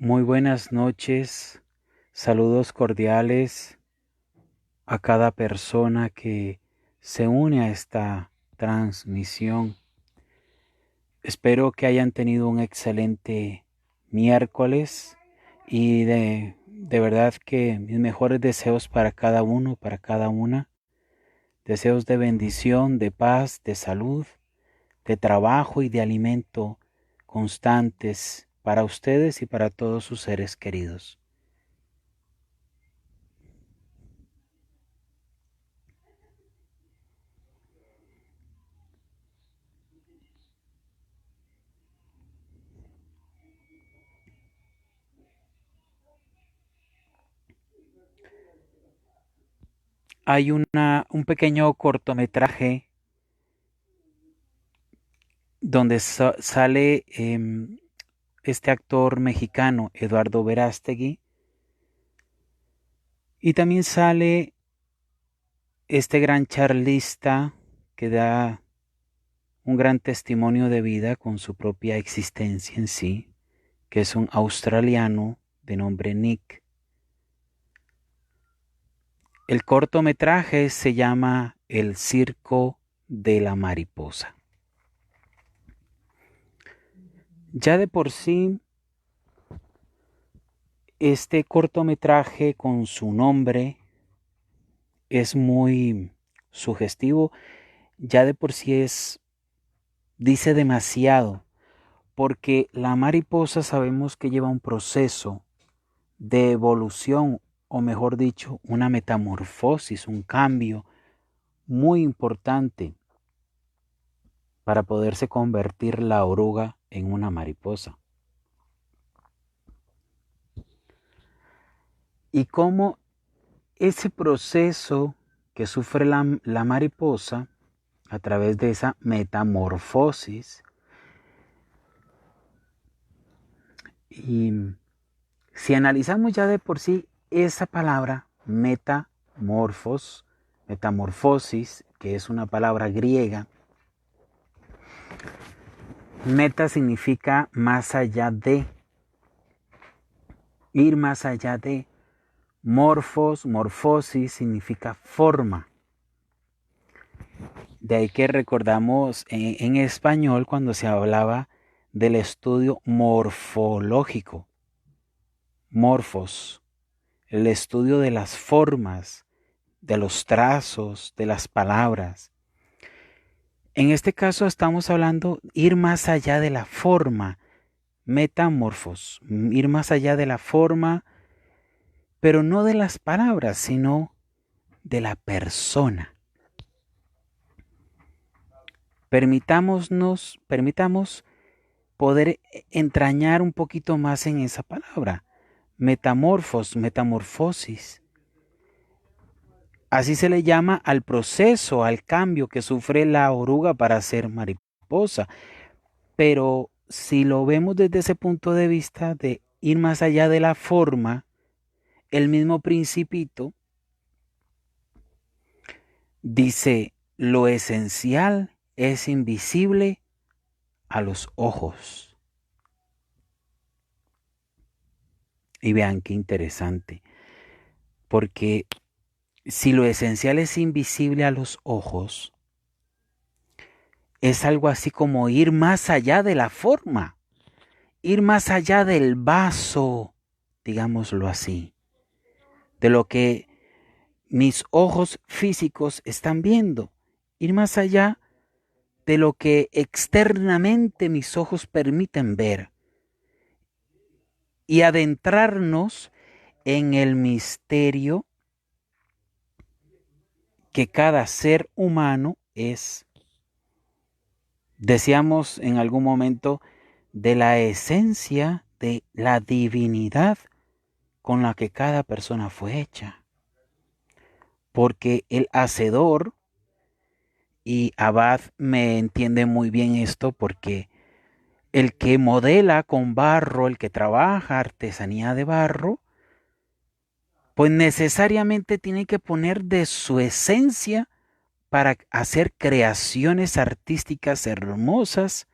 Muy buenas noches, saludos cordiales a cada persona que se une a esta transmisión. Espero que hayan tenido un excelente miércoles y de verdad que mis mejores deseos para cada uno, para cada una. Deseos de bendición, de paz, de salud, de trabajo y de alimento constantes para ustedes y para todos sus seres queridos. Hay un pequeño cortometraje donde sale este actor mexicano, Eduardo Verástegui, y también sale este gran charlista que da un gran testimonio de vida con su propia existencia en sí, que es un australiano de nombre Nick. El cortometraje se llama El Circo de la Mariposa. Ya de por sí, este cortometraje con su nombre es muy sugestivo. Ya de por sí dice demasiado, porque la mariposa sabemos que lleva un proceso de evolución, o mejor dicho, una metamorfosis, un cambio muy importante para poderse convertir la oruga en una mariposa. Y cómo ese proceso que sufre la mariposa a través de esa metamorfosis, y si analizamos ya de por sí esa palabra metamorfosis, que es una palabra griega, meta significa más allá de, ir más allá de, morfosis significa forma. De ahí que recordamos en español cuando se hablaba del estudio morfológico, morfos, el estudio de las formas, de los trazos, de las palabras. En este caso estamos hablando ir más allá de la forma, metamorfos, ir más allá de la forma, pero no de las palabras, sino de la persona. Permitamos poder entrañar un poquito más en esa palabra, metamorfosis. Así se le llama al proceso, al cambio que sufre la oruga para ser mariposa. Pero si lo vemos desde ese punto de vista de ir más allá de la forma, el mismo principito dice, lo esencial es invisible a los ojos. Y vean qué interesante, porque si lo esencial es invisible a los ojos, es algo así como ir más allá de la forma, ir más allá del vaso, digámoslo así, de lo que mis ojos físicos están viendo, ir más allá de lo que externamente mis ojos permiten ver y adentrarnos en el misterio que cada ser humano es. Decíamos en algún momento de la esencia de la divinidad con la que cada persona fue hecha. Porque el hacedor, y Abad me entiende muy bien esto porque el que modela con barro, el que trabaja artesanía de barro, pues necesariamente tiene que poner de su esencia para hacer creaciones artísticas hermosas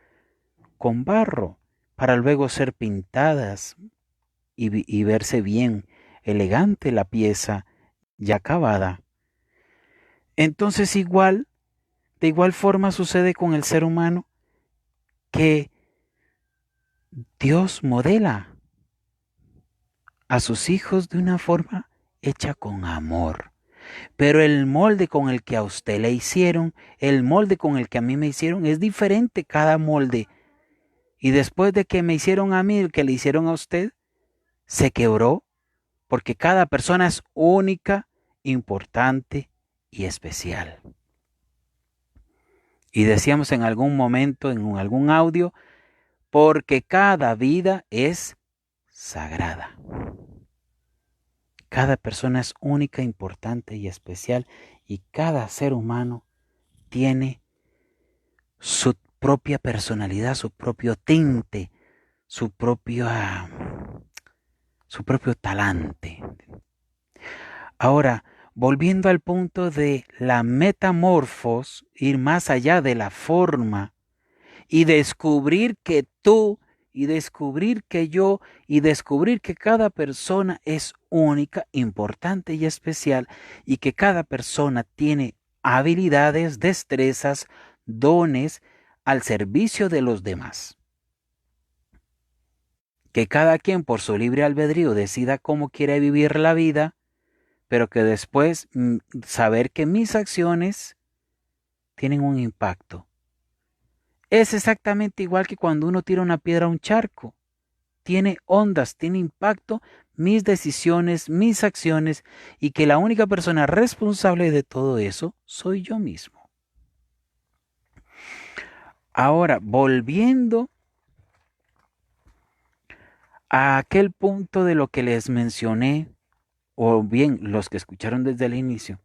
con barro, para luego ser pintadas, y verse bien, elegante la pieza ya acabada. Entonces de igual forma sucede con el ser humano que Dios modela a sus hijos de una forma hecha con amor. Pero el molde con el que a usted le hicieron, el molde con el que a mí me hicieron, es diferente cada molde. Y después de que me hicieron a mí, el que le hicieron a usted, se quebró, porque cada persona es única, importante y especial. Y decíamos en algún momento, en algún audio, porque cada vida es sagrada. Cada persona es única, importante y especial, y cada ser humano tiene su propia personalidad, su propio tinte, su propio talante. Ahora, volviendo al punto de la metamorfos, ir más allá de la forma y descubrir que tú, y descubrir que yo, y descubrir que cada persona es única, importante y especial, y que cada persona tiene habilidades, destrezas, dones al servicio de los demás. Que cada quien por su libre albedrío decida cómo quiere vivir la vida, pero que después saber que mis acciones tienen un impacto. Es exactamente igual que cuando uno tira una piedra a un charco. Tiene ondas, tiene impacto, mis decisiones, mis acciones, y que la única persona responsable de todo eso soy yo mismo. Ahora, volviendo a aquel punto de lo que les mencioné, o bien los que escucharon desde el inicio,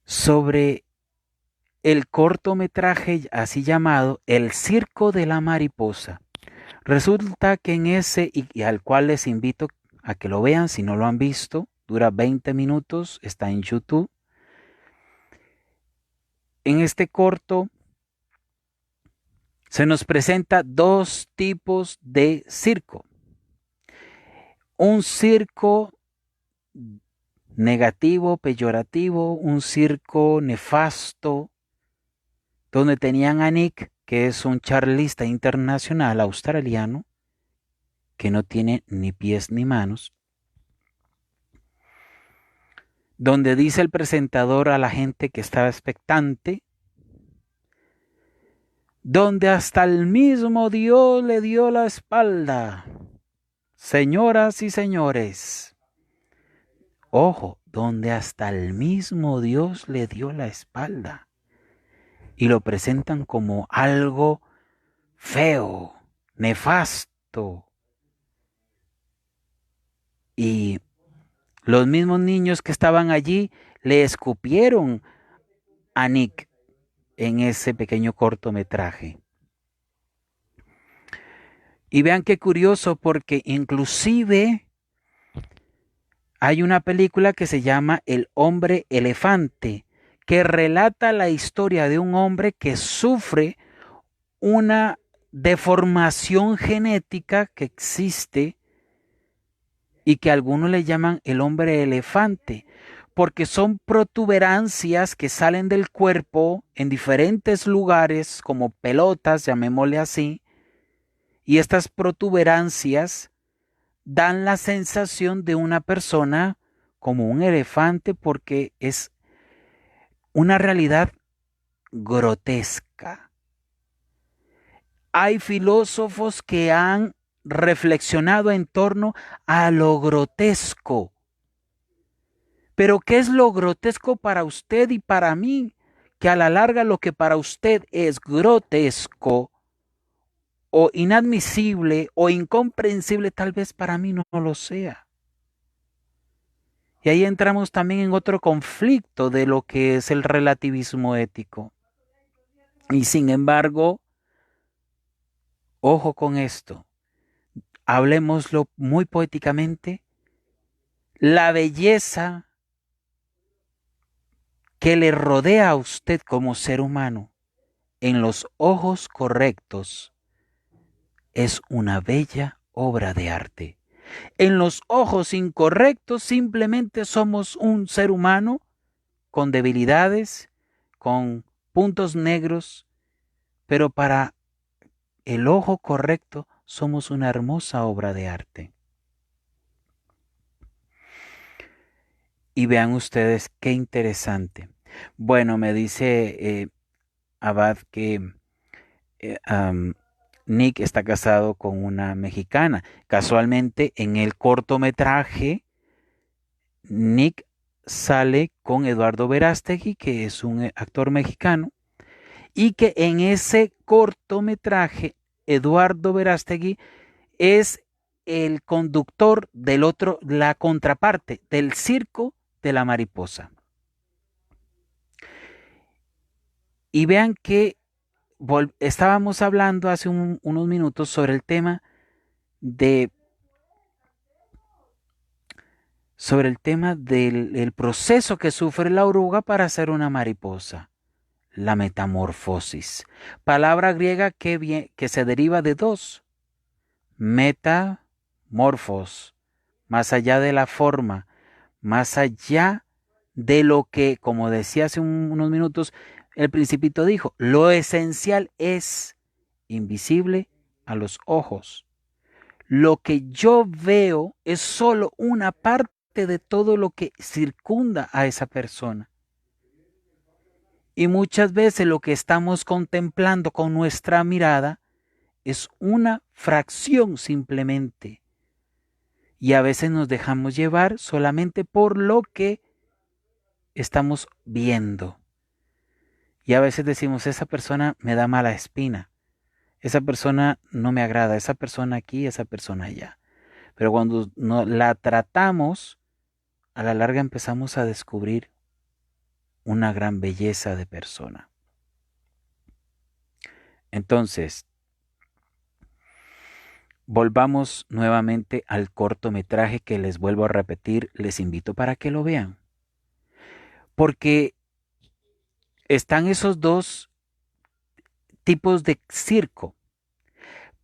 sobre el cortometraje así llamado El Circo de la Mariposa. Resulta que en ese, y al cual les invito a que lo vean si no lo han visto, dura 20 minutos, está en YouTube. En este corto se nos presenta dos tipos de circo. Un circo negativo, peyorativo, un circo nefasto, donde tenían a Nick, que es un charlista internacional australiano, que no tiene ni pies ni manos, donde dice el presentador a la gente que estaba expectante, donde hasta el mismo Dios le dio la espalda. Señoras y señores, ojo, donde hasta el mismo Dios le dio la espalda. Y lo presentan como algo feo, nefasto. Y los mismos niños que estaban allí le escupieron a Nick en ese pequeño cortometraje. Y vean qué curioso, porque inclusive hay una película que se llama El hombre elefante, que relata la historia de un hombre que sufre una deformación genética que existe y que algunos le llaman el hombre elefante, porque son protuberancias que salen del cuerpo en diferentes lugares, como pelotas, llamémosle así, y estas protuberancias dan la sensación de una persona como un elefante porque es una realidad grotesca. Hay filósofos que han reflexionado en torno a lo grotesco. Pero ¿qué es lo grotesco para usted y para mí? Que a la larga lo que para usted es grotesco o inadmisible o incomprensible, tal vez para mí no lo sea. Y ahí entramos también en otro conflicto de lo que es el relativismo ético. Y sin embargo, ojo con esto, hablemoslo muy poéticamente, la belleza que le rodea a usted como ser humano en los ojos correctos es una bella obra de arte. En los ojos incorrectos simplemente somos un ser humano con debilidades, con puntos negros, pero para el ojo correcto somos una hermosa obra de arte. Y vean ustedes qué interesante. Bueno, me dice Abad que Nick está casado con una mexicana. Casualmente, en el cortometraje, Nick sale con Eduardo Verástegui, que es un actor mexicano, y que en ese cortometraje, Eduardo Verástegui es el conductor del otro, la contraparte del circo de la mariposa. Y vean que estábamos hablando hace unos minutos sobre el tema del proceso que sufre la oruga para ser una mariposa, la metamorfosis, palabra griega que se deriva de dos, metamorfos, más allá de la forma, más allá de lo que, como decía hace unos minutos, el Principito dijo, lo esencial es invisible a los ojos. Lo que yo veo es solo una parte de todo lo que circunda a esa persona. Y muchas veces lo que estamos contemplando con nuestra mirada es una fracción simplemente. Y a veces nos dejamos llevar solamente por lo que estamos viendo. Y a veces decimos, esa persona me da mala espina. Esa persona no me agrada. Esa persona aquí, esa persona allá. Pero cuando la tratamos, a la larga empezamos a descubrir una gran belleza de persona. Entonces, volvamos nuevamente al cortometraje que les vuelvo a repetir, les invito para que lo vean. Porque están esos dos tipos de circo,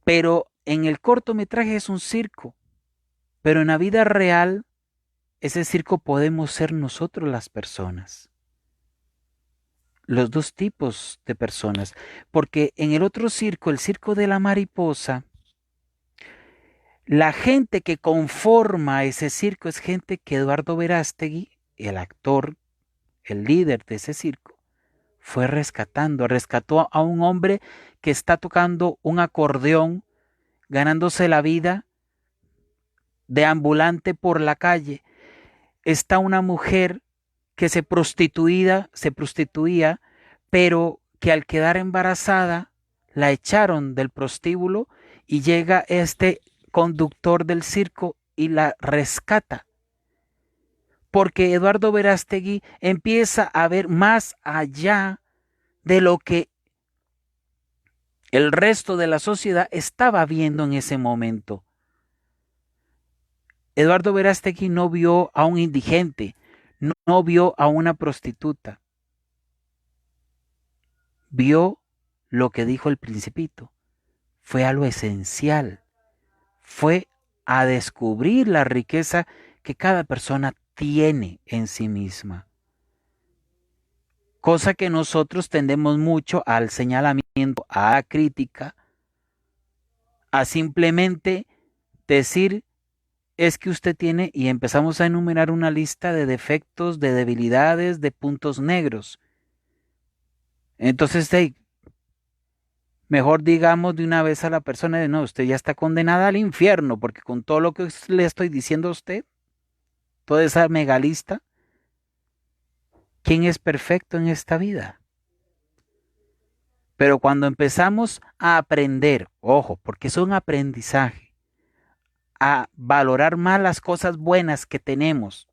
pero en el cortometraje es un circo, pero en la vida real, ese circo podemos ser nosotros las personas. Los dos tipos de personas, porque en el otro circo, el circo de la mariposa, la gente que conforma ese circo es gente que Eduardo Verástegui, el actor, el líder de ese circo, fue rescató a un hombre que está tocando un acordeón, ganándose la vida de ambulante por la calle. Está una mujer que se prostituía, pero que al quedar embarazada la echaron del prostíbulo y llega este conductor del circo y la rescata. Porque Eduardo Verástegui empieza a ver más allá de lo que el resto de la sociedad estaba viendo en ese momento. Eduardo Verástegui no vio a un indigente, no vio a una prostituta. Vio lo que dijo el Principito. Fue a lo esencial. Fue a descubrir la riqueza que cada persona tiene en sí misma. Cosa que nosotros tendemos mucho al señalamiento, a la crítica, a simplemente decir es que usted tiene y empezamos a enumerar una lista de defectos, de debilidades, de puntos negros. Entonces, mejor digamos de una vez a la persona de no, usted ya está condenada al infierno, porque con todo lo que le estoy diciendo a usted, toda esa megalista, ¿quién es perfecto en esta vida? Pero cuando empezamos a aprender, ojo, porque es un aprendizaje, a valorar más las cosas buenas que tenemos,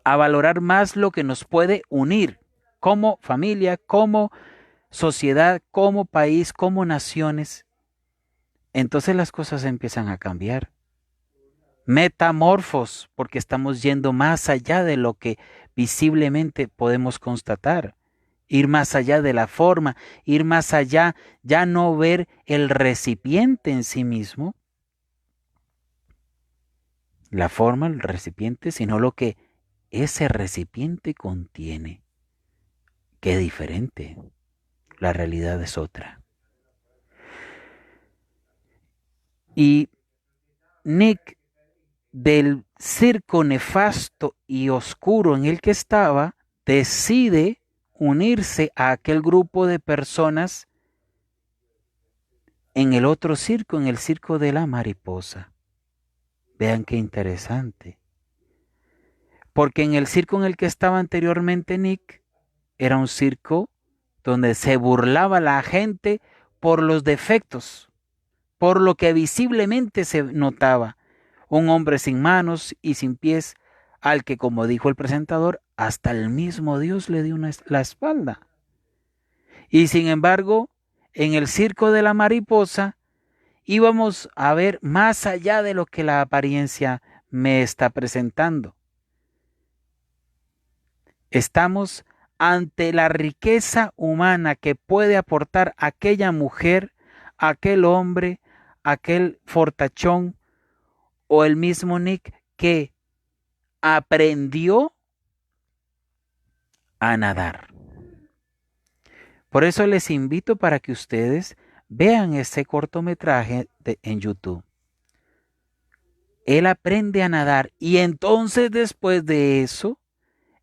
a valorar más lo que nos puede unir como familia, como sociedad, como país, como naciones, entonces las cosas empiezan a cambiar. Metamorfos, porque estamos yendo más allá de lo que visiblemente podemos constatar. ir más allá de la forma, ir más allá, ya no ver el recipiente en sí mismo, la forma, el recipiente, sino lo que ese recipiente contiene. Qué diferente, la realidad es otra. Y Nick, del circo nefasto y oscuro en el que estaba, decide unirse a aquel grupo de personas en el otro circo, en el circo de la mariposa. Vean qué interesante. Porque en el circo en el que estaba anteriormente Nick, era un circo donde se burlaba la gente por los defectos, por lo que visiblemente se notaba. Un hombre sin manos y sin pies, al que, como dijo el presentador, hasta el mismo Dios le dio la espalda. Y sin embargo, en el circo de la mariposa, íbamos a ver más allá de lo que la apariencia me está presentando. Estamos ante la riqueza humana que puede aportar aquella mujer, aquel hombre, aquel fortachón o el mismo Nick que aprendió a nadar. Por eso les invito para que ustedes vean ese cortometraje en YouTube. Él aprende a nadar y entonces después de eso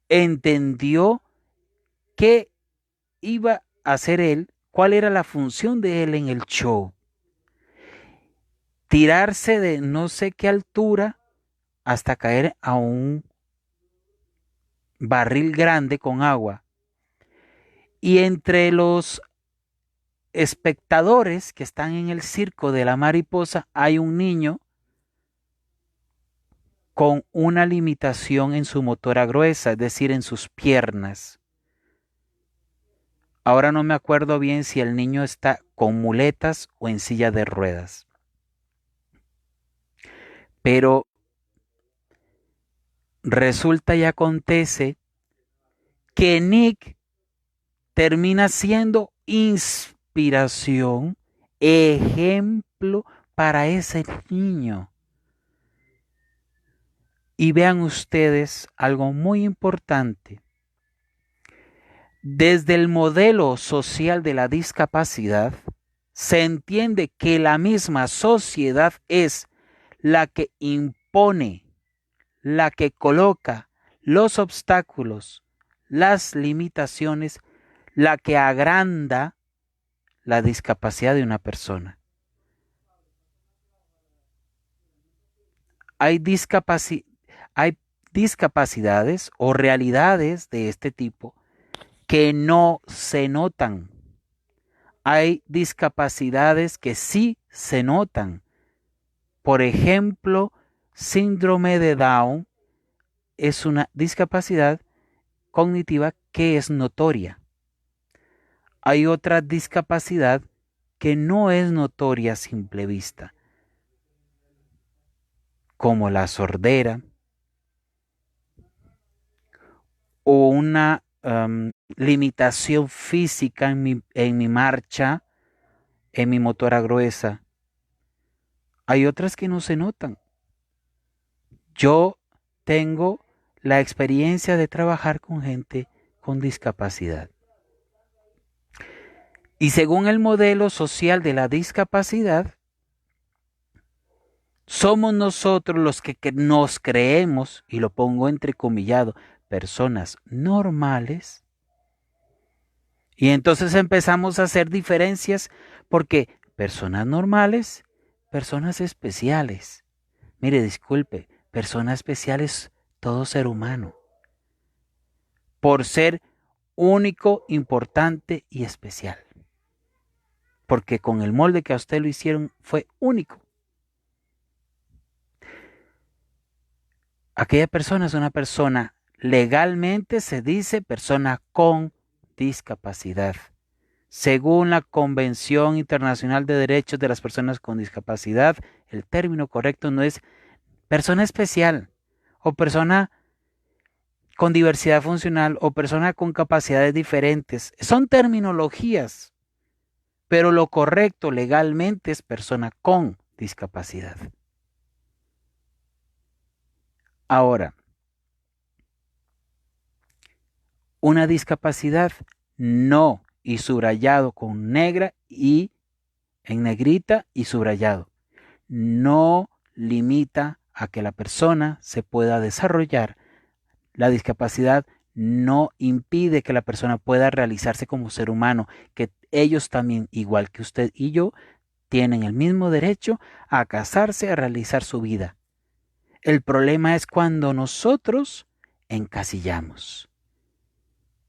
entendió qué iba a hacer él, cuál era la función de él en el show. Tirarse de no sé qué altura hasta caer a un barril grande con agua. Y entre los espectadores que están en el circo de la mariposa hay un niño con una limitación en su motora gruesa, es decir, en sus piernas. Ahora no me acuerdo bien si el niño está con muletas o en silla de ruedas. Pero resulta y acontece que Nick termina siendo inspiración, ejemplo para ese niño. Y vean ustedes algo muy importante. Desde el modelo social de la discapacidad, se entiende que la misma sociedad es la que impone, la que coloca los obstáculos, las limitaciones, la que agranda la discapacidad de una persona. Hay discapacidades o realidades de este tipo que no se notan. Hay discapacidades que sí se notan. Por ejemplo, síndrome de Down es una discapacidad cognitiva que es notoria. Hay otra discapacidad que no es notoria a simple vista, como la sordera o una limitación física en mi marcha, en mi motora gruesa. Hay otras que no se notan. Yo tengo la experiencia de trabajar con gente con discapacidad. Y según el modelo social de la discapacidad, somos nosotros los que nos creemos, y lo pongo entrecomillado, personas normales. Y entonces empezamos a hacer diferencias porque personas normales, personas especiales. Mire, disculpe, persona especial es todo ser humano. Por ser único, importante y especial. Porque con el molde que a usted lo hicieron fue único. Aquella persona es una persona, legalmente se dice persona con discapacidad. Según la Convención Internacional de Derechos de las Personas con Discapacidad, el término correcto no es persona especial o persona con diversidad funcional o persona con capacidades diferentes. Son terminologías, pero lo correcto legalmente es persona con discapacidad. Ahora, una discapacidad no, y subrayado con negra y en negrita y subrayado, no limita a que la persona se pueda desarrollar. La discapacidad no impide que la persona pueda realizarse como ser humano, que ellos también, igual que usted y yo, tienen el mismo derecho a casarse, a realizar su vida. El problema es cuando nosotros encasillamos.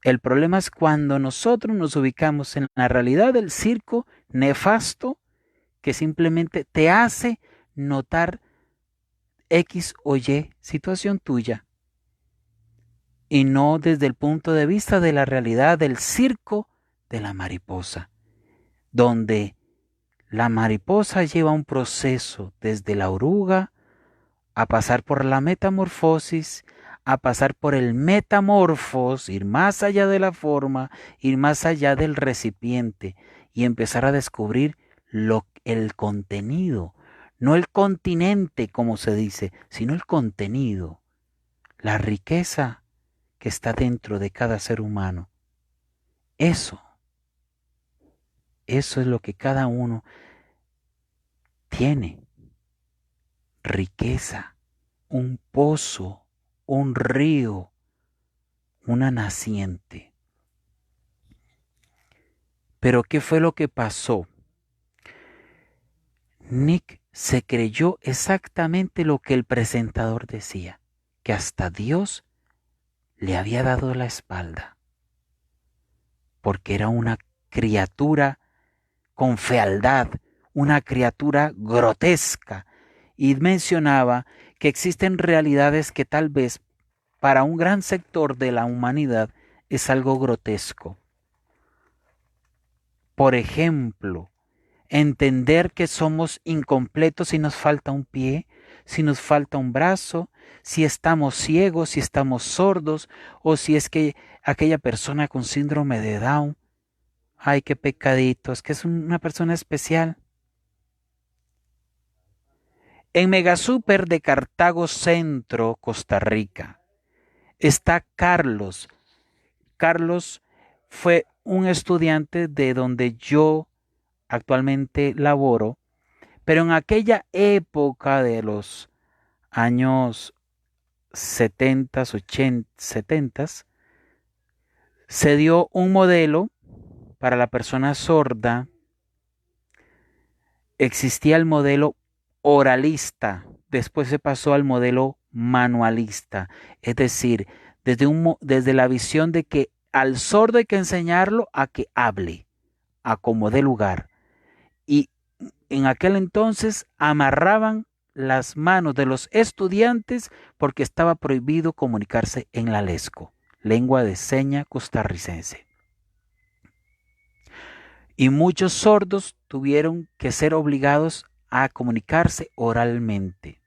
El problema es cuando nosotros nos ubicamos en la realidad del circo nefasto que simplemente te hace notar X o Y situación tuya y no desde el punto de vista de la realidad del circo de la mariposa, donde la mariposa lleva un proceso desde la oruga a pasar por la metamorfosis, a pasar por el metamorfos, ir más allá de la forma, ir más allá del recipiente y empezar a descubrir el contenido, no el continente como se dice, sino el contenido, la riqueza que está dentro de cada ser humano. Eso es lo que cada uno tiene. Riqueza, un pozo, un río, una naciente. Pero ¿qué fue lo que pasó? Nick se creyó exactamente lo que el presentador decía, que hasta Dios le había dado la espalda, porque era una criatura con fealdad, una criatura grotesca, y mencionaba que existen realidades que tal vez para un gran sector de la humanidad es algo grotesco. Por ejemplo, entender que somos incompletos si nos falta un pie, si nos falta un brazo, si estamos ciegos, si estamos sordos, o si es que aquella persona con síndrome de Down, ay, qué pecadito, es que es una persona especial. En Megasuper de Cartago Centro, Costa Rica, está Carlos. Carlos fue un estudiante de donde yo actualmente laboro, pero en aquella época de los años 70, 80, 70, se dio un modelo para la persona sorda. Existía el modelo oralista, después se pasó al modelo manualista, es decir, desde la visión de que al sordo hay que enseñarlo a que hable, a como dé lugar. Y en aquel entonces amarraban las manos de los estudiantes porque estaba prohibido comunicarse en la lesco, lengua de seña costarricense. Y muchos sordos tuvieron que ser obligados a comunicarse oralmente.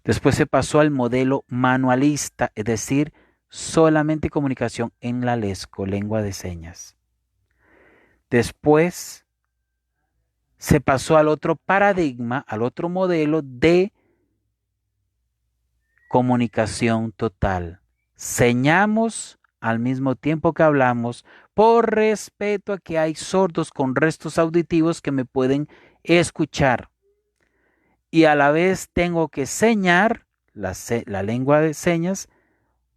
Después se pasó al modelo manualista, es decir, solamente comunicación en la lesco, lengua de señas. Después se pasó al otro paradigma, al otro modelo de comunicación total. Señamos al mismo tiempo que hablamos por respeto a que hay sordos con restos auditivos que me pueden escuchar. Y a la vez tengo que señar la lengua de señas,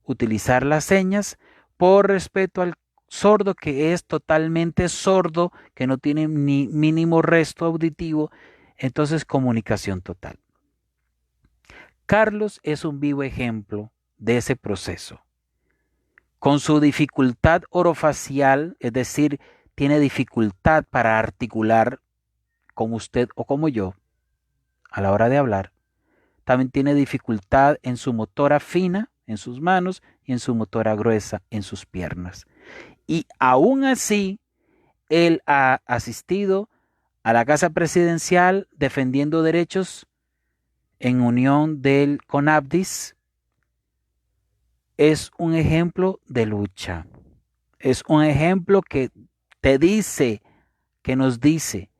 utilizar las señas por respeto al sordo que es totalmente sordo, que no tiene ni mínimo resto auditivo, entonces comunicación total. Carlos es un vivo ejemplo de ese proceso. Con su dificultad orofacial, es decir, tiene dificultad para articular como usted o como yo a la hora de hablar. También tiene dificultad en su motora fina, en sus manos, y en su motora gruesa, en sus piernas. Y aún así, él ha asistido a la Casa Presidencial defendiendo derechos en unión del CONAPDIS, es un ejemplo de lucha. Es un ejemplo que nos dice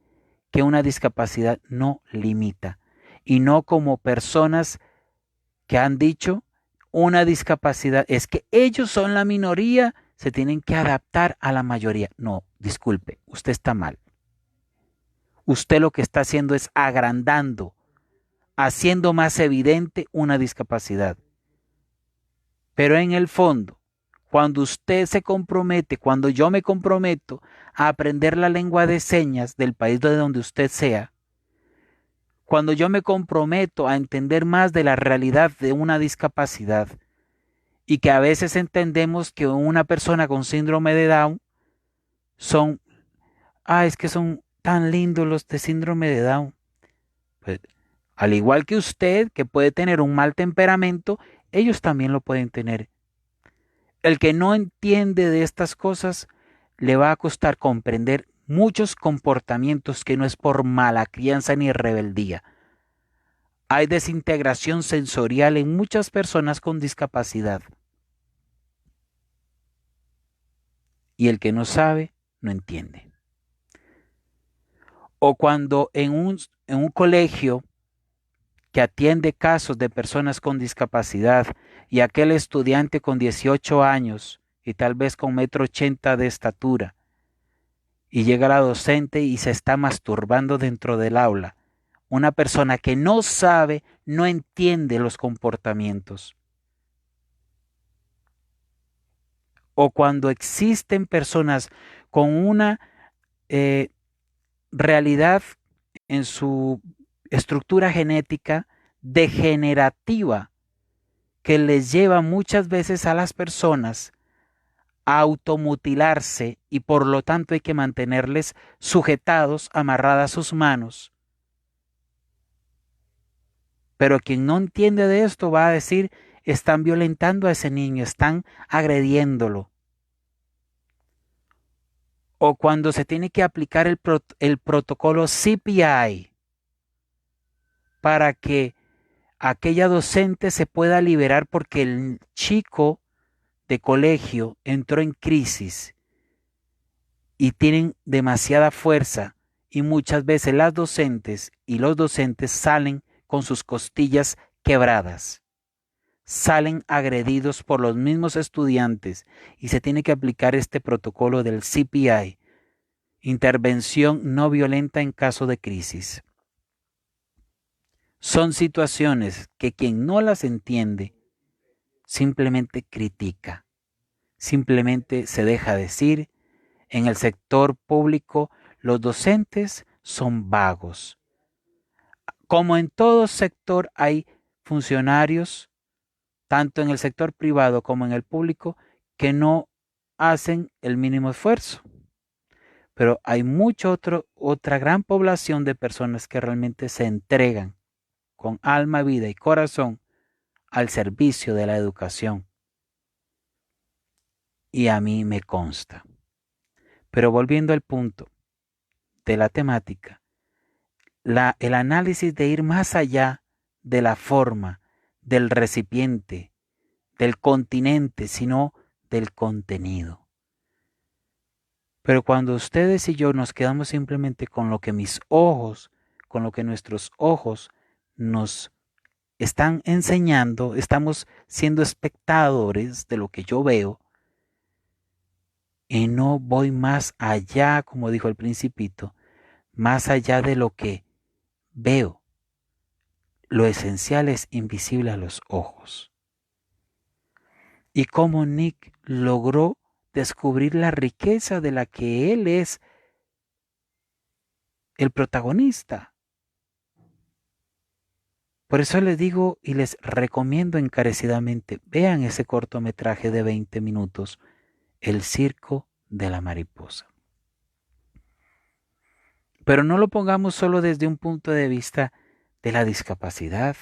que una discapacidad no limita. Y no como personas que han dicho una discapacidad, es que ellos son la minoría, se tienen que adaptar a la mayoría. No, disculpe, usted está mal. Usted lo que está haciendo es agrandando, haciendo más evidente una discapacidad. Pero en el fondo, cuando usted se compromete, cuando yo me comprometo a aprender la lengua de señas del país de donde usted sea, cuando yo me comprometo a entender más de la realidad de una discapacidad y que a veces entendemos que una persona con síndrome de Down son, es que son tan lindos los de síndrome de Down. Pues, al igual que usted, que puede tener un mal temperamento, ellos también lo pueden tener. El que no entiende de estas cosas le va a costar comprender muchos comportamientos que no es por mala crianza ni rebeldía. Hay desintegración sensorial en muchas personas con discapacidad. Y el que no sabe, no entiende. O cuando en un colegio que atiende casos de personas con discapacidad y aquel estudiante con 18 años y tal vez con 1,80 m de estatura y llega la docente y se está masturbando dentro del aula. Una persona que no sabe, no entiende los comportamientos. O cuando existen personas con una realidad en su estructura genética degenerativa que les lleva muchas veces a las personas a automutilarse y por lo tanto hay que mantenerles sujetados, amarradas sus manos. Pero quien no entiende de esto va a decir, están violentando a ese niño, están agrediéndolo. O cuando se tiene que aplicar el protocolo CPI para que aquella docente se pueda liberar porque el chico de colegio entró en crisis y tienen demasiada fuerza y muchas veces las docentes y los docentes salen con sus costillas quebradas, salen agredidos por los mismos estudiantes y se tiene que aplicar este protocolo del CPI, intervención no violenta en caso de crisis. Son situaciones que quien no las entiende simplemente critica, simplemente se deja decir. En el sector público, los docentes son vagos. Como en todo sector hay funcionarios, tanto en el sector privado como en el público, que no hacen el mínimo esfuerzo. Pero hay otra gran población de personas que realmente se entregan con alma, vida y corazón al servicio de la educación. Y a mí me consta. Pero volviendo al punto de la temática, el análisis de ir más allá de la forma, del recipiente, del continente, sino del contenido. Pero cuando ustedes y yo nos quedamos simplemente con lo que mis ojos, con lo que nuestros ojos nos están enseñando, estamos siendo espectadores de lo que yo veo, y no voy más allá, como dijo el Principito, más allá de lo que veo. Lo esencial es invisible a los ojos. Y cómo Nick logró descubrir la riqueza de la que él es el protagonista. Por eso les digo y les recomiendo encarecidamente, vean ese cortometraje de 20 minutos, El circo de la mariposa. Pero no lo pongamos solo desde un punto de vista de la discapacidad.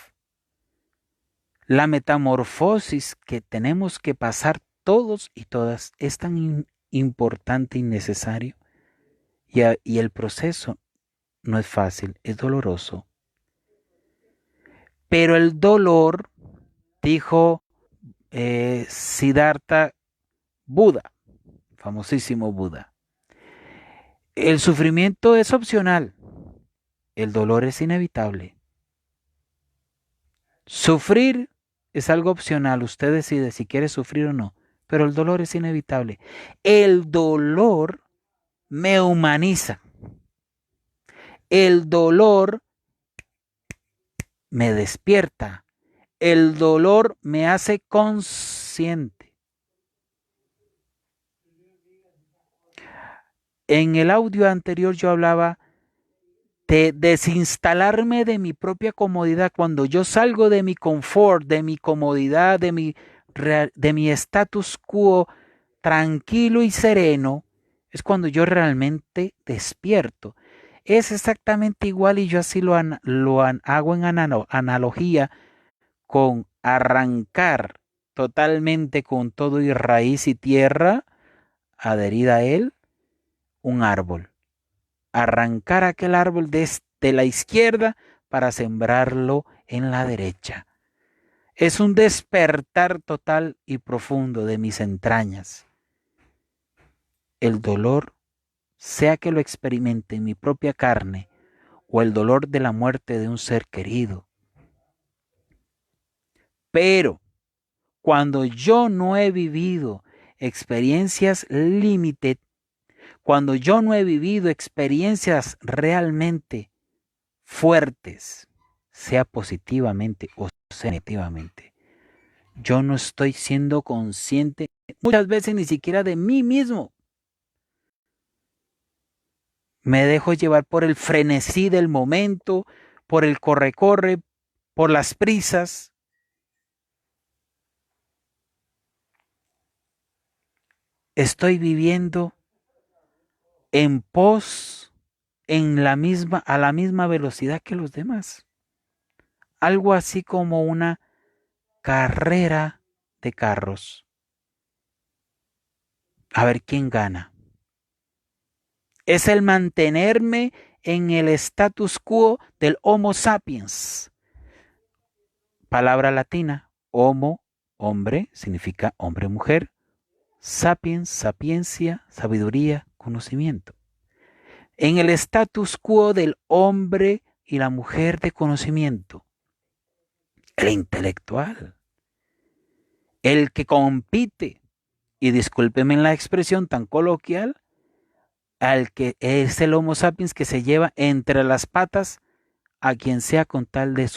La metamorfosis que tenemos que pasar todos y todas es tan importante y necesario. Y el proceso no es fácil, es doloroso. Pero el dolor, dijo Siddhartha Buda, famosísimo Buda. El sufrimiento es opcional, el dolor es inevitable. Sufrir es algo opcional, usted decide si quiere sufrir o no, pero el dolor es inevitable. El dolor me humaniza. El dolor me despierta. El dolor me hace consciente. En el audio anterior yo hablaba de desinstalarme de mi propia comodidad. Cuando yo salgo de mi confort, de mi comodidad, de mi status quo tranquilo y sereno, es cuando yo realmente despierto. Es exactamente igual y yo así hago en analogía con arrancar totalmente con todo y raíz y tierra adherida a él un árbol. Arrancar aquel árbol desde la izquierda para sembrarlo en la derecha. Es un despertar total y profundo de mis entrañas. El dolor, sea que lo experimente en mi propia carne o el dolor de la muerte de un ser querido. Pero cuando yo no he vivido experiencias límite, cuando yo no he vivido experiencias realmente fuertes, sea positivamente o sea negativamente, yo no estoy siendo consciente muchas veces ni siquiera de mí mismo. Me dejo llevar por el frenesí del momento, por el corre-corre, por las prisas. Estoy viviendo en pos, a la misma velocidad que los demás. Algo así como una carrera de carros. A ver quién gana. Es el mantenerme en el status quo del Homo sapiens. Palabra latina, homo, hombre, significa hombre-mujer. Sapiens, sapiencia, sabiduría, conocimiento. En el status quo del hombre y la mujer de conocimiento. El intelectual. El que compite, y discúlpeme la expresión tan coloquial, al que es el Homo sapiens que se lleva entre las patas a quien sea con tal de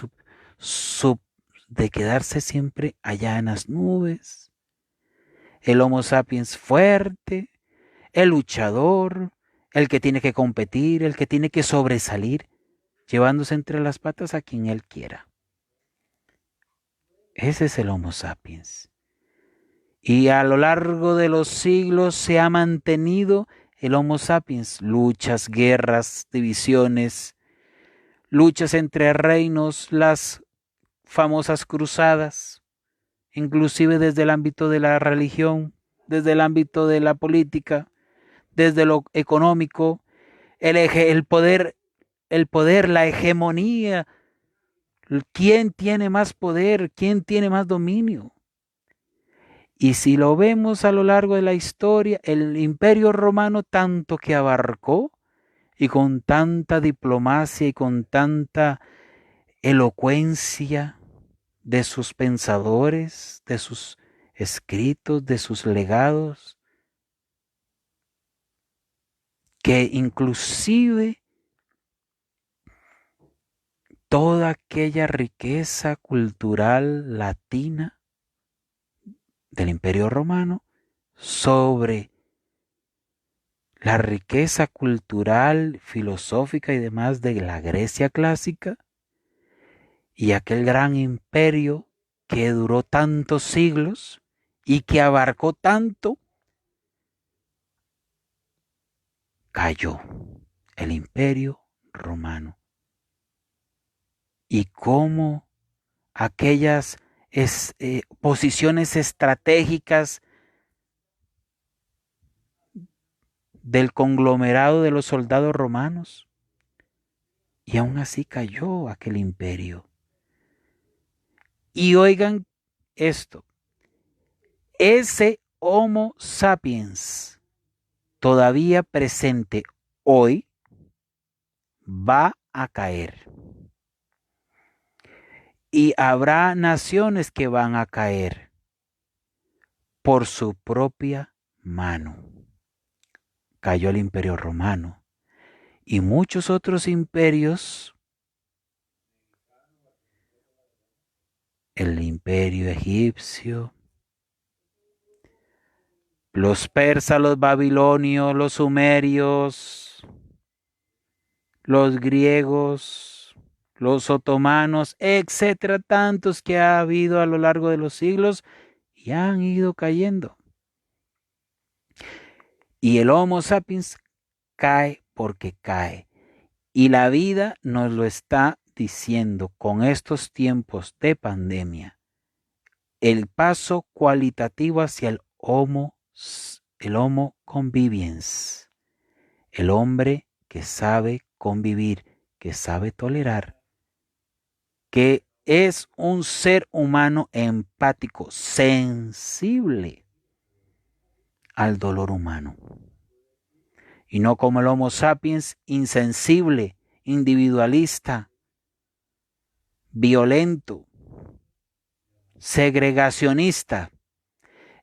de quedarse siempre allá en las nubes. El Homo sapiens fuerte, el luchador, el que tiene que competir, el que tiene que sobresalir, llevándose entre las patas a quien él quiera. Ese es el Homo sapiens. Y a lo largo de los siglos se ha mantenido el Homo sapiens, luchas, guerras, divisiones, luchas entre reinos, las famosas cruzadas, inclusive desde el ámbito de la religión, desde el ámbito de la política, desde lo económico, el poder, la hegemonía, quién tiene más poder, quién tiene más dominio. Y si lo vemos a lo largo de la historia, el Imperio Romano tanto que abarcó y con tanta diplomacia y con tanta elocuencia de sus pensadores, de sus escritos, de sus legados, que inclusive toda aquella riqueza cultural latina del Imperio Romano sobre la riqueza cultural, filosófica y demás de la Grecia clásica y aquel gran imperio que duró tantos siglos y que abarcó tanto, cayó el Imperio Romano. Y cómo aquellas posiciones estratégicas del conglomerado de los soldados romanos. Y aún así cayó aquel imperio. Y oigan esto, ese Homo sapiens todavía presente hoy va a caer. Y habrá naciones que van a caer por su propia mano. Cayó el Imperio Romano y muchos otros imperios, el Imperio Egipcio, los persas, los babilonios, los sumerios, los griegos, los otomanos, etcétera, tantos que ha habido a lo largo de los siglos y han ido cayendo. Y el Homo sapiens cae porque cae. Y la vida nos lo está diciendo con estos tiempos de pandemia. El paso cualitativo hacia el Homo conviviens. El hombre que sabe convivir, que sabe tolerar, que es un ser humano empático, sensible al dolor humano. Y no como el Homo sapiens insensible, individualista, violento, segregacionista.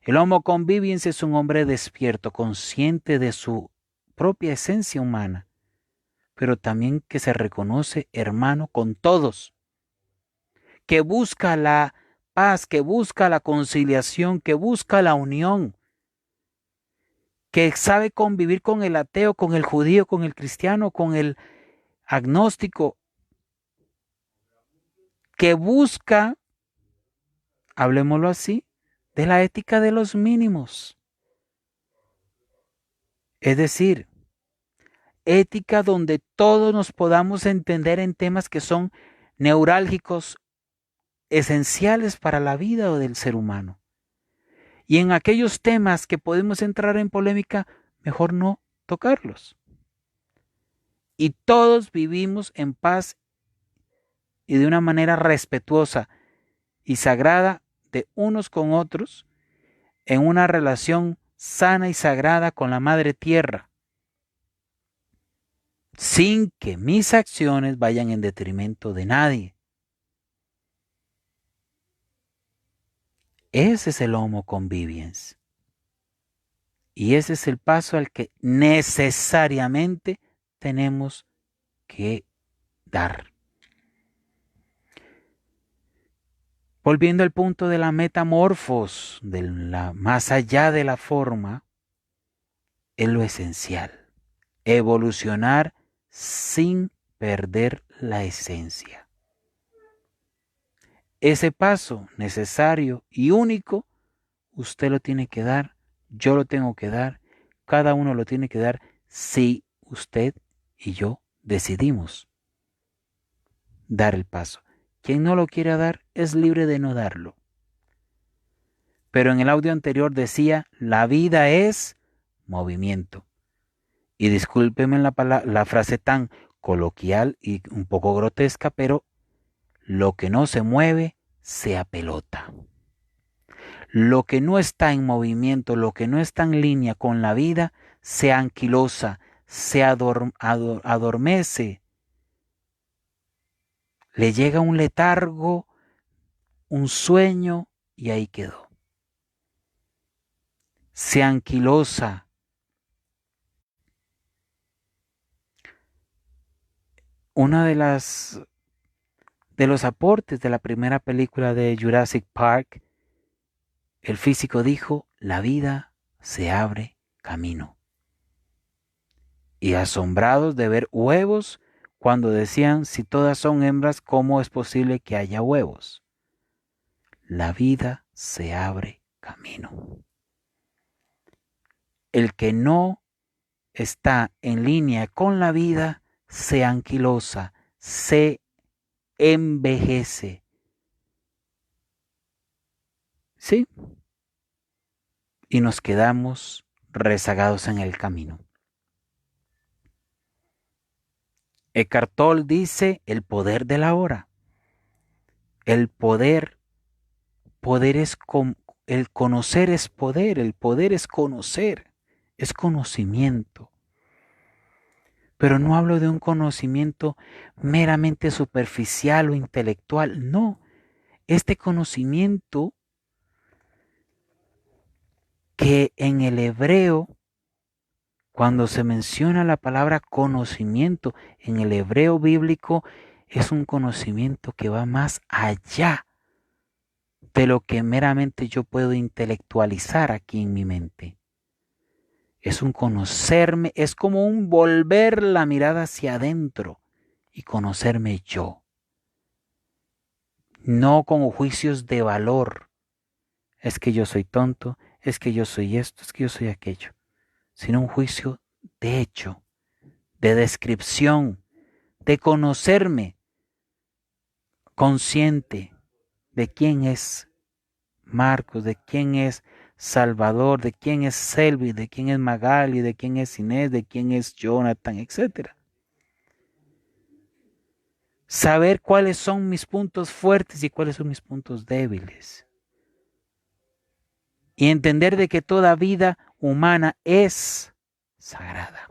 El Homo conviviens es un hombre despierto, consciente de su propia esencia humana, pero también que se reconoce hermano con todos, que busca la paz, que busca la conciliación, que busca la unión, que sabe convivir con el ateo, con el judío, con el cristiano, con el agnóstico, que busca, hablemoslo así, de la ética de los mínimos. Es decir, ética donde todos nos podamos entender en temas que son neurálgicos, esenciales para la vida del ser humano. Y en aquellos temas que podemos entrar en polémica, mejor no tocarlos. Y todos vivimos en paz y de una manera respetuosa y sagrada de unos con otros, en una relación sana y sagrada con la Madre Tierra, sin que mis acciones vayan en detrimento de nadie. Ese es el Homo conviviens. Y ese es el paso al que necesariamente tenemos que dar. Volviendo al punto de la metamorfos, más allá de la forma, es lo esencial. Evolucionar sin perder la esencia. Ese paso necesario y único, usted lo tiene que dar, yo lo tengo que dar, cada uno lo tiene que dar si usted y yo decidimos dar el paso. Quien no lo quiera dar es libre de no darlo. Pero en el audio anterior decía, la vida es movimiento. Y discúlpeme la frase tan coloquial y un poco grotesca, pero lo que no se mueve se apelota. Lo que no está en movimiento, lo que no está en línea con la vida, se anquilosa, se adormece. Le llega un letargo, un sueño y ahí quedó. Se anquilosa. Una de los aportes de la primera película de Jurassic Park, el físico dijo, la vida se abre camino. Y asombrados de ver huevos, cuando decían, si todas son hembras, ¿cómo es posible que haya huevos? La vida se abre camino. El que no está en línea con la vida se anquilosa, se envejece. ¿Sí? Y nos quedamos rezagados en el camino. Eckhart Tolle dice el poder de la hora. El poder el conocer es poder, el poder es conocer, es conocimiento. Pero no hablo de un conocimiento meramente superficial o intelectual, no. Este conocimiento que en el hebreo, cuando se menciona la palabra conocimiento, en el hebreo bíblico es un conocimiento que va más allá de lo que meramente yo puedo intelectualizar aquí en mi mente. Es un conocerme, es como un volver la mirada hacia adentro y conocerme yo. No con juicios de valor. Es que yo soy tonto, es que yo soy esto, es que yo soy aquello. Sino un juicio de hecho, de descripción, de conocerme consciente de quién es Marcos, de quién es Salvador, de quién es Selvi, de quién es Magali, de quién es Inés, de quién es Jonathan, etc. Saber cuáles son mis puntos fuertes y cuáles son mis puntos débiles. Y entender de que toda vida humana es sagrada.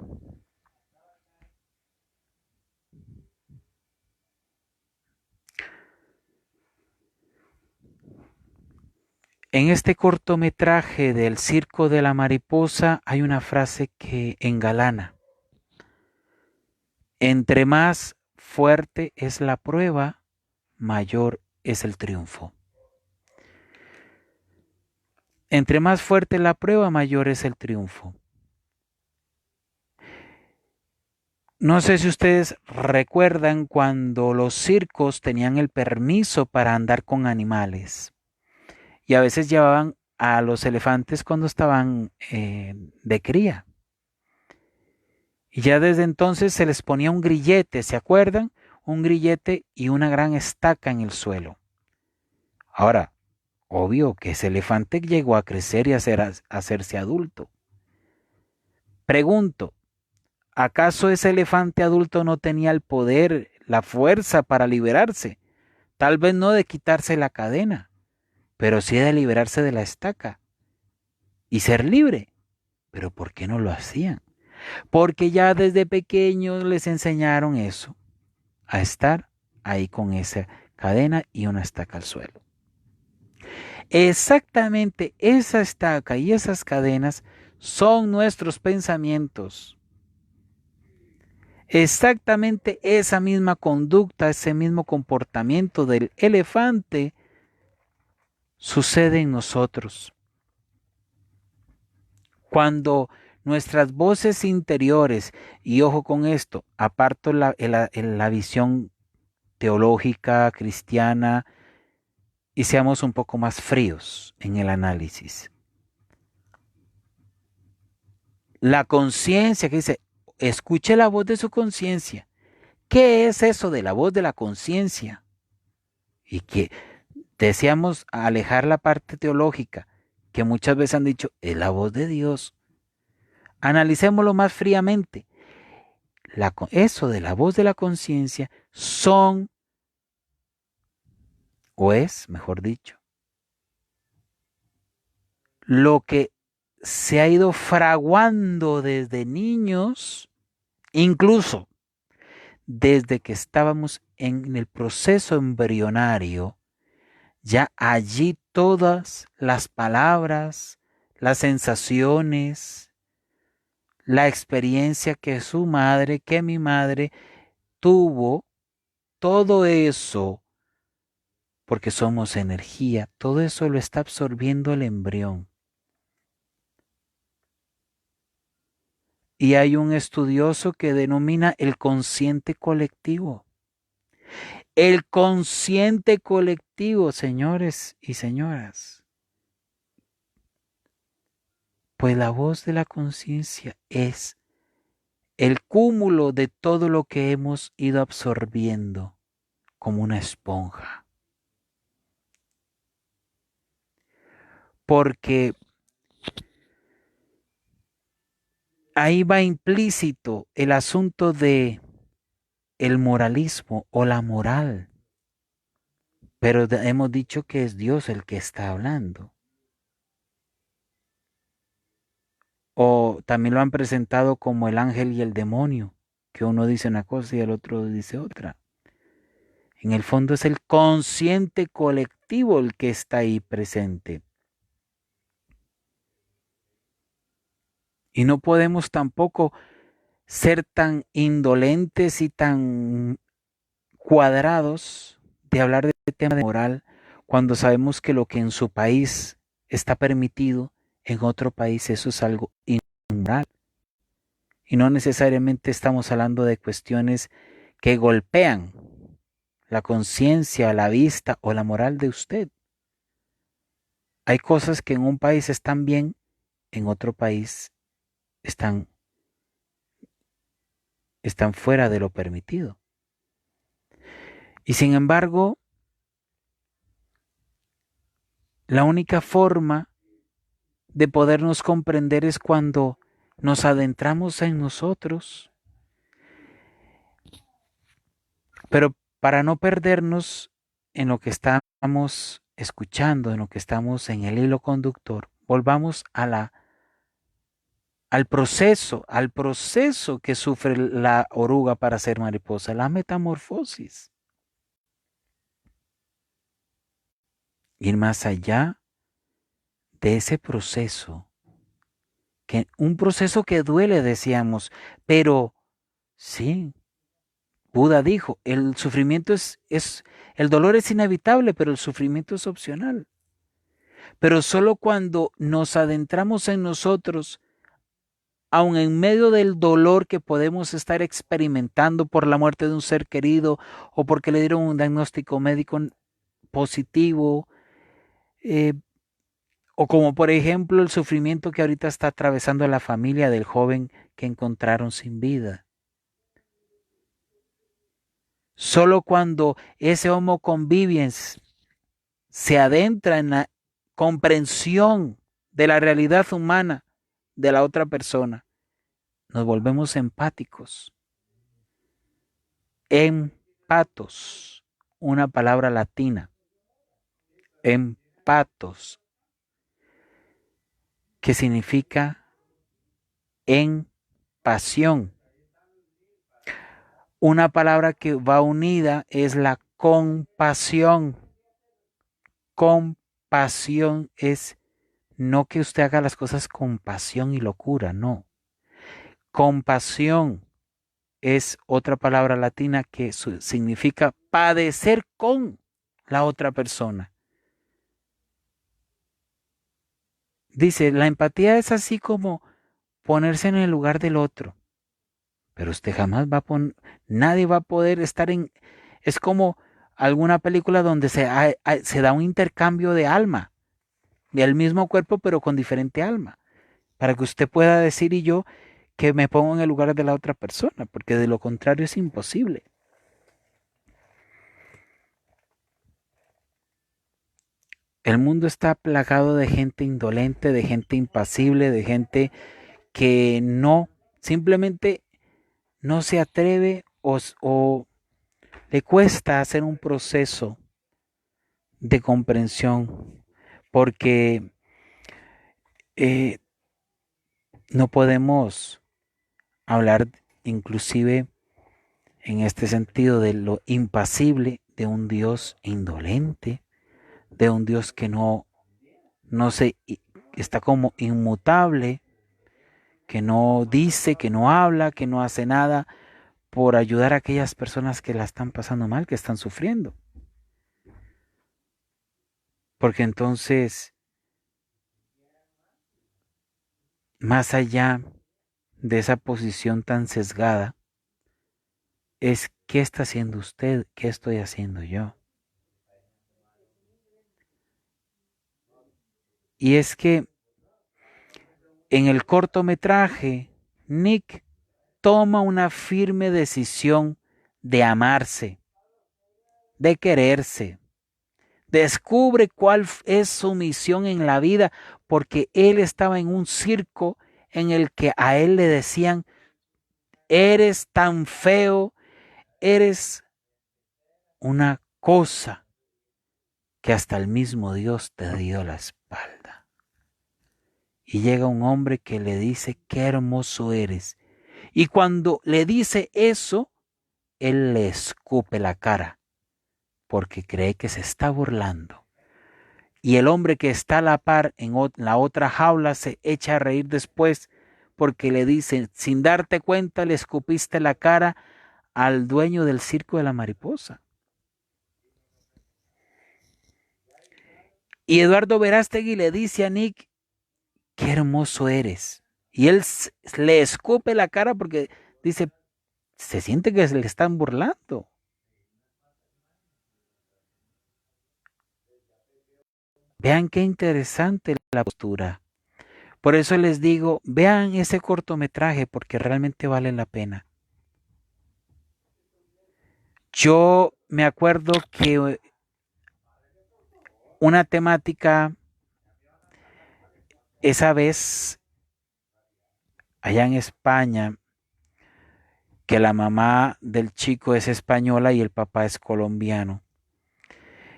En este cortometraje del Circo de la Mariposa hay una frase que engalana. Entre más fuerte es la prueba, mayor es el triunfo. Entre más fuerte la prueba, mayor es el triunfo. No sé si ustedes recuerdan cuando los circos tenían el permiso para andar con animales y a veces llevaban a los elefantes cuando estaban de cría. Y ya desde entonces se les ponía un grillete, ¿se acuerdan? Un grillete y una gran estaca en el suelo. Ahora, obvio que ese elefante llegó a crecer y a hacerse adulto. Pregunto, ¿acaso ese elefante adulto no tenía el poder, la fuerza para liberarse? Tal vez no de quitarse la cadena, pero sí de liberarse de la estaca y ser libre. Pero ¿por qué no lo hacían? Porque ya desde pequeños les enseñaron eso, a estar ahí con esa cadena y una estaca al suelo. Exactamente esa estaca y esas cadenas son nuestros pensamientos. Exactamente esa misma conducta, ese mismo comportamiento del elefante sucede en nosotros. Cuando nuestras voces interiores, y ojo con esto, aparto la visión teológica, cristiana, y seamos un poco más fríos en el análisis. La conciencia que dice, escuche la voz de su conciencia. ¿Qué es eso de la voz de la conciencia? Y que deseamos alejar la parte teológica, que muchas veces han dicho, es la voz de Dios. Analicémoslo más fríamente. Eso de la voz de la conciencia son, o es, mejor dicho, lo que se ha ido fraguando desde niños, incluso desde que estábamos en el proceso embrionario, ya allí todas las palabras, las sensaciones, la experiencia que su madre, que mi madre tuvo, todo eso, porque somos energía, todo eso lo está absorbiendo el embrión. Y hay un estudioso que denomina el consciente colectivo. El consciente colectivo, señores y señoras. Pues la voz de la conciencia es el cúmulo de todo lo que hemos ido absorbiendo como una esponja. Porque ahí va implícito el asunto de el moralismo o la moral. Pero hemos dicho que es Dios el que está hablando. O también lo han presentado como el ángel y el demonio, que uno dice una cosa y el otro dice otra. En el fondo es el consciente colectivo el que está ahí presente. Y no podemos tampoco ser tan indolentes y tan cuadrados de hablar de tema de moral cuando sabemos que lo que en su país está permitido, en otro país eso es algo inmoral. Y no necesariamente estamos hablando de cuestiones que golpean la conciencia, la vista o la moral de usted. Hay cosas que en un país están bien, en otro país están, están fuera de lo permitido. Y sin embargo, la única forma de podernos comprender es cuando nos adentramos en nosotros. Pero para no perdernos en lo que estamos escuchando, en lo que estamos en el hilo conductor, volvamos al proceso que sufre la oruga para ser mariposa, la metamorfosis. Ir más allá de ese proceso, un proceso que duele, decíamos, pero sí, Buda dijo, el sufrimiento el dolor es inevitable, pero el sufrimiento es opcional. Pero solo cuando nos adentramos en nosotros, aun en medio del dolor que podemos estar experimentando por la muerte de un ser querido o porque le dieron un diagnóstico médico positivo, eh, o como por ejemplo el sufrimiento que ahorita está atravesando la familia del joven que encontraron sin vida. Solo cuando ese homo conviviens se adentra en la comprensión de la realidad humana de la otra persona, nos volvemos empáticos. Empatos, una palabra latina. Empatos, que significa en pasión. Una palabra que va unida es la compasión. Compasión es no que usted haga las cosas con pasión y locura, no. Compasión es otra palabra latina que significa padecer con la otra persona. Dice, la empatía es así como ponerse en el lugar del otro, pero usted jamás va a poner, nadie va a poder estar en, es como alguna película donde se da un intercambio de alma, del mismo cuerpo pero con diferente alma, para que usted pueda decir y yo que me pongo en el lugar de la otra persona, porque de lo contrario es imposible. El mundo está plagado de gente indolente, de gente impasible, de gente que no, simplemente no se atreve o le cuesta hacer un proceso de comprensión, porque eh, no podemos hablar inclusive en este sentido de lo impasible de un Dios indolente, de un Dios que no se está como inmutable, que no dice, que no habla, que no hace nada por ayudar a aquellas personas que la están pasando mal, que están sufriendo. Porque entonces, más allá de esa posición tan sesgada, es qué está haciendo usted, qué estoy haciendo yo. Y es que en el cortometraje, Nick toma una firme decisión de amarse, de quererse. Descubre cuál es su misión en la vida, porque él estaba en un circo en el que a él le decían, eres tan feo, eres una cosa que hasta el mismo Dios te dio la espalda. y llega un hombre que le dice, qué hermoso eres. Y cuando le dice eso, él le escupe la cara porque cree que se está burlando. Y el hombre que está a la par en la otra jaula se echa a reír después porque le dice, sin darte cuenta le escupiste la cara al dueño del circo de la mariposa. Y Eduardo Verástegui le dice a Nick, qué hermoso eres. Y él le escupe la cara porque dice, se siente que se le están burlando. Vean qué interesante la postura. Por eso les digo, vean ese cortometraje porque realmente vale la pena. Yo me acuerdo que una temática, esa vez allá en España, que la mamá del chico es española y el papá es colombiano.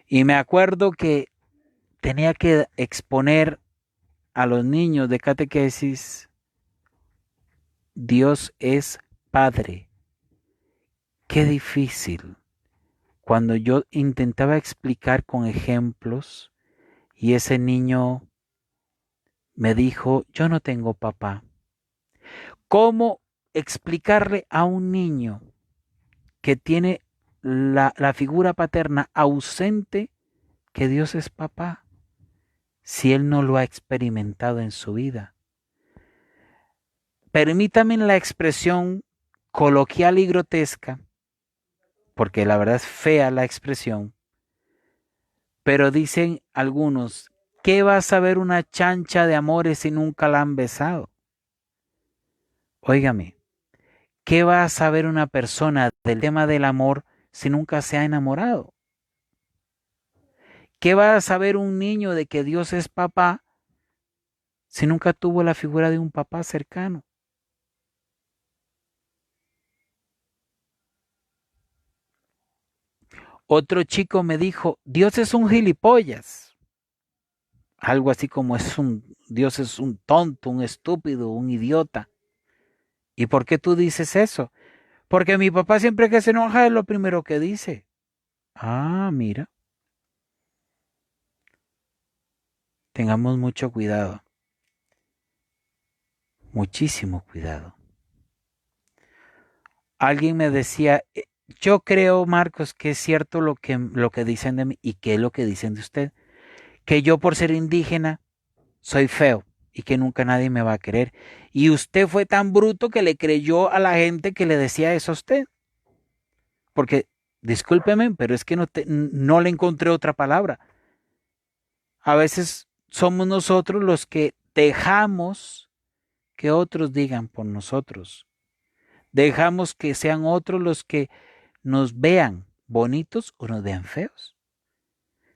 Y me acuerdo que tenía que exponer a los niños de catequesis, Dios es Padre. Qué difícil. Cuando yo intentaba explicar con ejemplos y ese niño me dijo, yo no tengo papá. ¿Cómo explicarle a un niño que tiene la figura paterna ausente que Dios es papá si él no lo ha experimentado en su vida? Permítame la expresión coloquial y grotesca, porque la verdad es fea la expresión, pero dicen algunos, ¿qué va a saber una chancha de amores si nunca la han besado? Óigame, ¿qué va a saber una persona del tema del amor si nunca se ha enamorado? ¿Qué va a saber un niño de que Dios es papá si nunca tuvo la figura de un papá cercano? Otro chico me dijo, Dios es un gilipollas. Algo así como Dios es un tonto, un estúpido, un idiota. ¿Y por qué tú dices eso? Porque mi papá siempre que se enoja es lo primero que dice. Ah, mira, tengamos mucho cuidado, muchísimo cuidado. Alguien me decía, yo creo, Marcos, que es cierto lo que dicen de mí y qué es lo que dicen de usted, que yo por ser indígena soy feo y que nunca nadie me va a querer. Y usted fue tan bruto que le creyó a la gente que le decía eso a usted. Porque, discúlpeme, pero es que no le encontré otra palabra. A veces somos nosotros los que dejamos que otros digan por nosotros. Dejamos que sean otros los que nos vean bonitos o nos vean feos.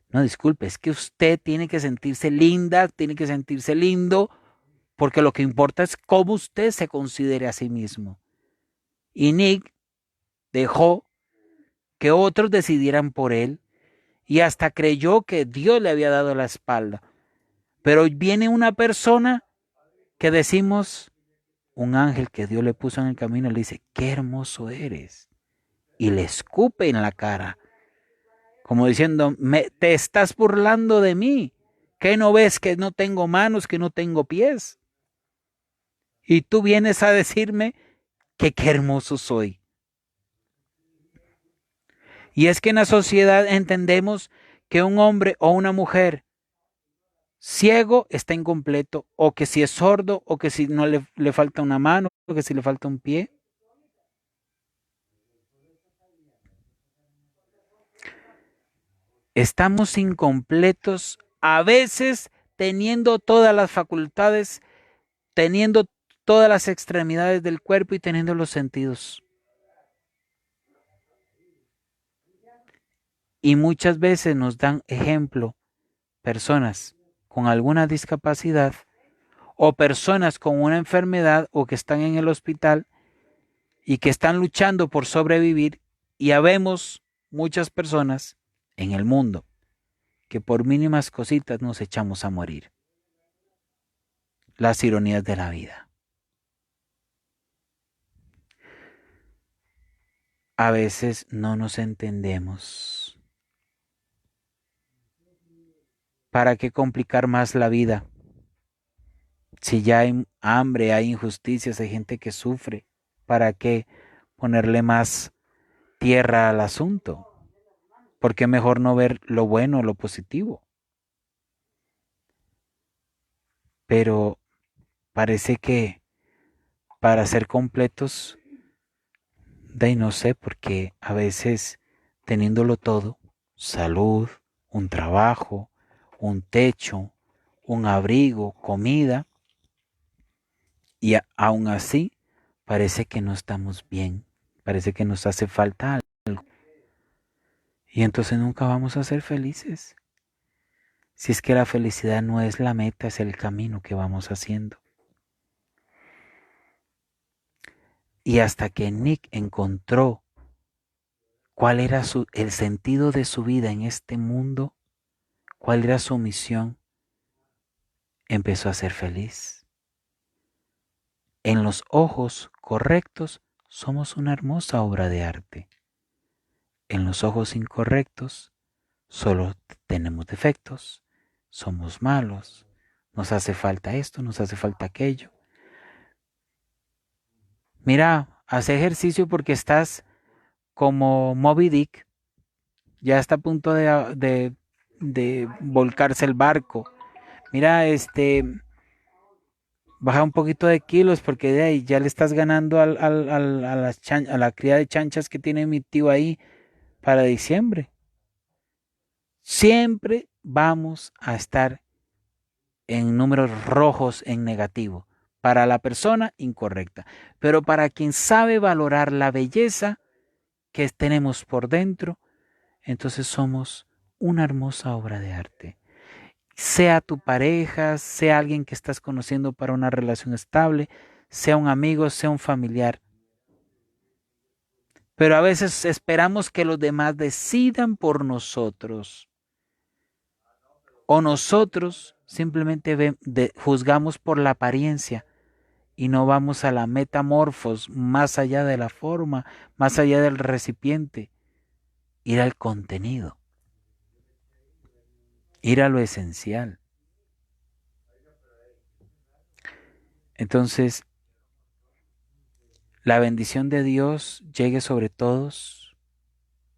No, disculpe, es que usted tiene que sentirse linda, tiene que sentirse lindo, porque lo que importa es cómo usted se considere a sí mismo. Y Nick dejó que otros decidieran por él y hasta creyó que Dios le había dado la espalda. Pero viene una persona que decimos, un ángel que Dios le puso en el camino, le dice, qué hermoso eres. Y le escupe en la cara, como diciendo, te estás burlando de mí. ¿Qué no ves que no tengo manos, que no tengo pies? Y tú vienes a decirme que qué hermoso soy. Y es que en la sociedad entendemos que un hombre o una mujer ciego está incompleto, o que si es sordo, o que si no le falta una mano, o que si le falta un pie. Estamos incompletos, a veces teniendo todas las facultades, teniendo todas las extremidades del cuerpo y teniendo los sentidos. Y muchas veces nos dan ejemplo personas con alguna discapacidad o personas con una enfermedad o que están en el hospital y que están luchando por sobrevivir, y habemos muchas personas en el mundo que por mínimas cositas nos echamos a morir. las ironías de la vida. A veces no nos entendemos. ¿Para qué complicar más la vida? Si ya hay hambre, hay injusticias, hay gente que sufre, ¿para qué ponerle más tierra al asunto? ¿Por qué mejor no ver lo bueno, lo positivo? Pero parece que para ser completos, no sé, porque a veces teniéndolo todo, salud, un trabajo, un techo, un abrigo, comida, y aún así parece que no estamos bien, parece que nos hace falta algo. Y entonces nunca vamos a ser felices. Si es que la felicidad no es la meta, es el camino que vamos haciendo. Y hasta que Nick encontró cuál era el sentido de su vida en este mundo, cuál era su misión, empezó a ser feliz. En los ojos correctos somos una hermosa obra de arte. En los ojos incorrectos solo tenemos defectos, somos malos, nos hace falta esto, nos hace falta aquello. Mira, haz ejercicio porque estás como Moby Dick, ya está a punto de volcarse el barco. Mira, baja un poquito de kilos porque de ahí ya le estás ganando a la cría de chanchas que tiene mi tío ahí para diciembre. Siempre vamos a estar en números rojos en negativo para la persona incorrecta, pero para quien sabe valorar la belleza que tenemos por dentro, entonces somos una hermosa obra de arte. Sea tu pareja, sea alguien que estás conociendo para una relación estable, sea un amigo, sea un familiar. Pero a veces esperamos que los demás decidan por nosotros. O nosotros simplemente juzgamos por la apariencia y no vamos a la metamorfos más allá de la forma, más allá del recipiente, ir al contenido, ir a lo esencial. Entonces, la bendición de Dios llegue sobre todos,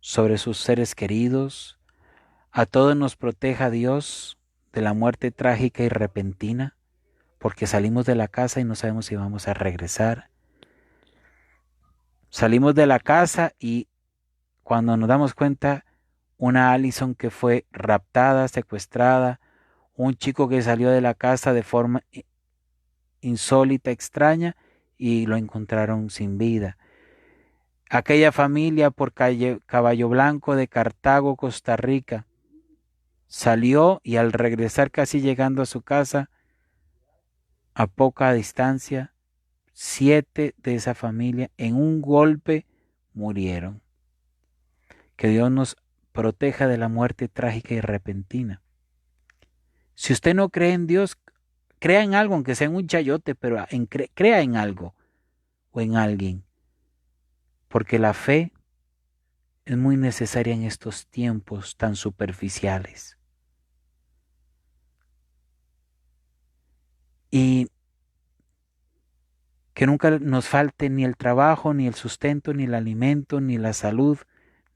sobre sus seres queridos, a todos nos proteja Dios de la muerte trágica y repentina, porque salimos de la casa y no sabemos si vamos a regresar. Salimos de la casa y cuando nos damos cuenta, una Allison que fue raptada, secuestrada, un chico que salió de la casa de forma insólita, extraña, y lo encontraron sin vida. Aquella familia por Caballo Blanco de Cartago, Costa Rica, salió y al regresar casi llegando a su casa, a poca distancia, 7 de esa familia en un golpe murieron. Que Dios nos proteja de la muerte trágica y repentina. Si usted no cree en Dios, crea en algo, aunque sea en un chayote, pero crea en algo o en alguien. Porque la fe es muy necesaria en estos tiempos tan superficiales. Y que nunca nos falte ni el trabajo, ni el sustento, ni el alimento, ni la salud,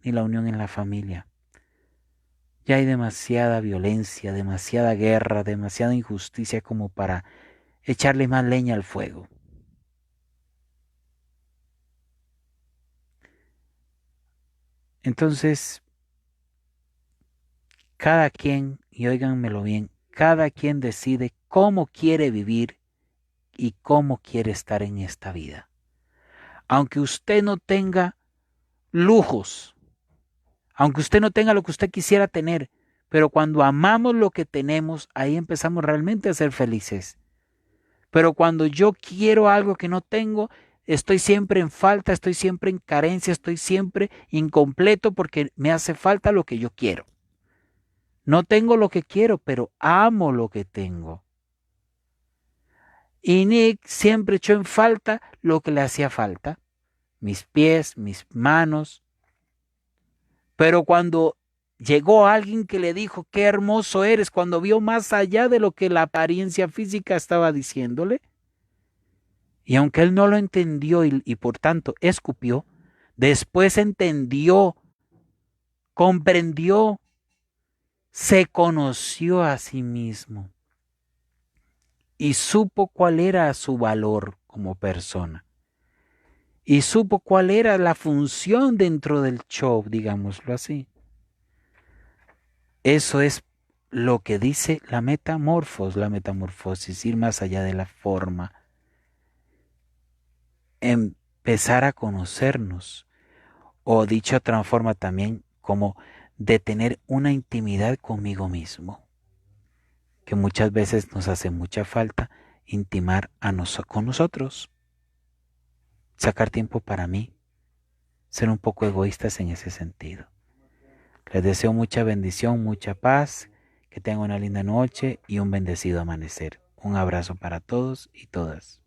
ni la unión en la familia. Ya hay demasiada violencia, demasiada guerra, demasiada injusticia como para echarle más leña al fuego. Entonces, cada quien, y óiganmelo bien, cada quien decide cómo quiere vivir y cómo quiere estar en esta vida. Aunque usted no tenga lujos, aunque usted no tenga lo que usted quisiera tener, pero cuando amamos lo que tenemos, ahí empezamos realmente a ser felices. Pero cuando yo quiero algo que no tengo, estoy siempre en falta, estoy siempre en carencia, estoy siempre incompleto porque me hace falta lo que yo quiero. No tengo lo que quiero, pero amo lo que tengo. Y Nick siempre echó en falta lo que le hacía falta, mis pies, mis manos. Pero cuando llegó alguien que le dijo, qué hermoso eres, cuando vio más allá de lo que la apariencia física estaba diciéndole, y aunque él no lo entendió y por tanto escupió, después entendió, comprendió, se conoció a sí mismo y supo cuál era su valor como persona. Y supo cuál era la función dentro del show, digámoslo así. Eso es lo que dice la metamorfosis, ir más allá de la forma, empezar a conocernos, o dicho de otra forma también, como de tener una intimidad conmigo mismo, que muchas veces nos hace mucha falta intimar con nosotros, sacar tiempo para mí, ser un poco egoístas en ese sentido. Les deseo mucha bendición, mucha paz, que tengan una linda noche y un bendecido amanecer. Un abrazo para todos y todas.